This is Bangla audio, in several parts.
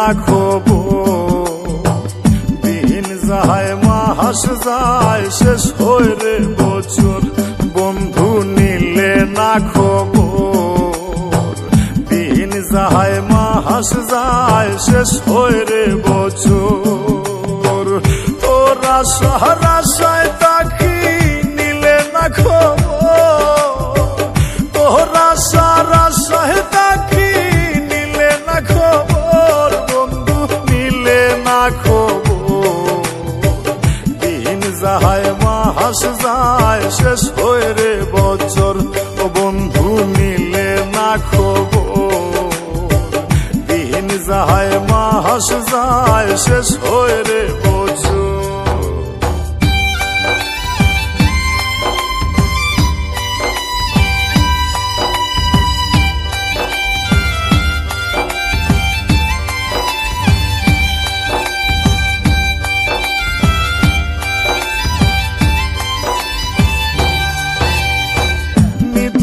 না খবর। দিন যায় মাস যায় শেষ হয় রে বছর, বন্ধু নিলে না খবর। দিন যায় মাস যায় শেষ হয় রে বছর, তোরা সাহারা সায় তাকি নিলে না খবর। তোরা সারা সায় তাকি নিলে না খবর, বন্ধু নিলে না খবর। দিন যায় মাস যায় শেষ হয় রে বছর, ও বন্ধু নিলে না খবর। দিন যায় মাস যায় শেষ হয় রে বছর।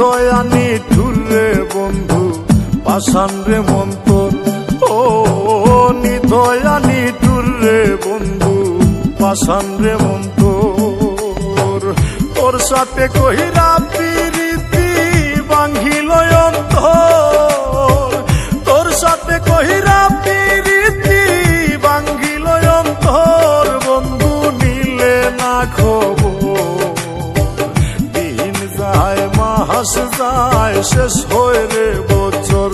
দয়ানি ঠুরে বন্ধু পাষাণ রে মন্তর, ও নিদয়ানি ঠুরে বন্ধু পাষাণ রে মন্তর। তোর সাথে কহিরা প্রীতি ভাঙিল অন্তর, তোর সাথে কহিরা প্রীতি ভাঙিল অন্তর, বন্ধু নিলে না খবর। দিন যায় মাস যায় শেষ হয় রে বছর,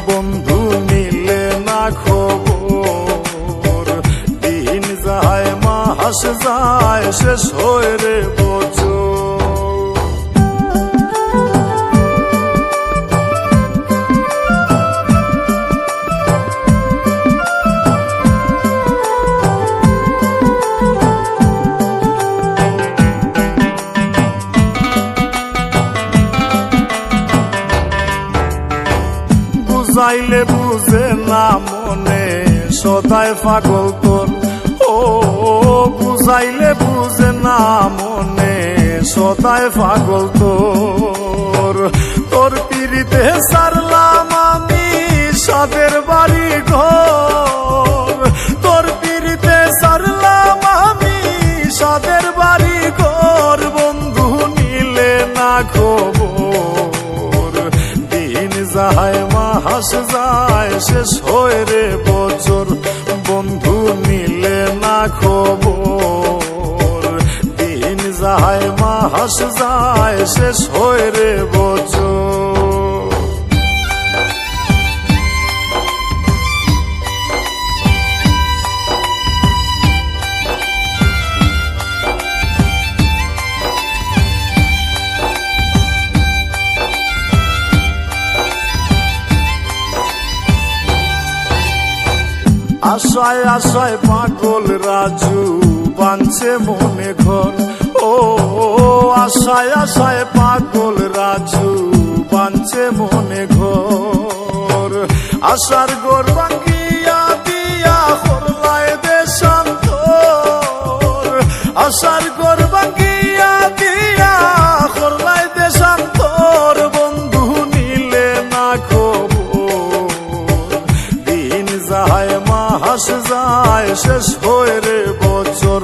বন্ধু নিলে না খবর। দিন যায় মাস যায় শেষ হয় রে বছর। বুঝাইলে বুঝে না মনে সদাই পাগল তোর, ও বুঝাইলে বুঝে না মনে সদাই পাগল তোর। তোর পিড়িতে সারলাম আমি সাদের বাড়ি ঘর, তোর পিড়িতে সারলাম আমি সাদের বাড়ি ঘর, বন্ধু নিলে না খবর। দিন যায় মাস যায় শেষ হয় রে বছর, বন্ধু নিলে না খবর। দিন যায় মাস যায় শেষ হয় রে বছর। আশায় আশায় পাগল রাজু বাঁধছে মনে ঘর, ও আশায় আশায় পাগল রাজু বাঁধছে মনে ঘর। আশার ঘর ভাঙিয়া দিয়া করলায় দেশান্তর, আশার ঘর ভাঙিয়া দিয়া করলায় দেশান্তর, বন্ধু নিলে না খবর। দিন যায় মাস যায় শেষ হয় রে বছর,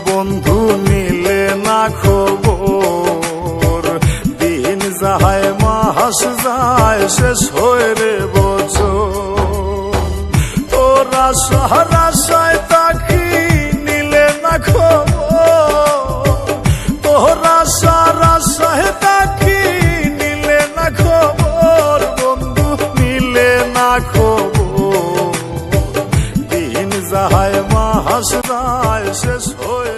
বন্ধু নিলে না খবর। দিন যায় মাস যায় শেষ হয় রে বছর, তোরা সাহারা সায় তাকি নিলে না খবর। তোরা সারা সায় তাকি নিলে না খবর, বন্ধু নিলে না খবর। দিন যায় মাস যায় শেষ হয়।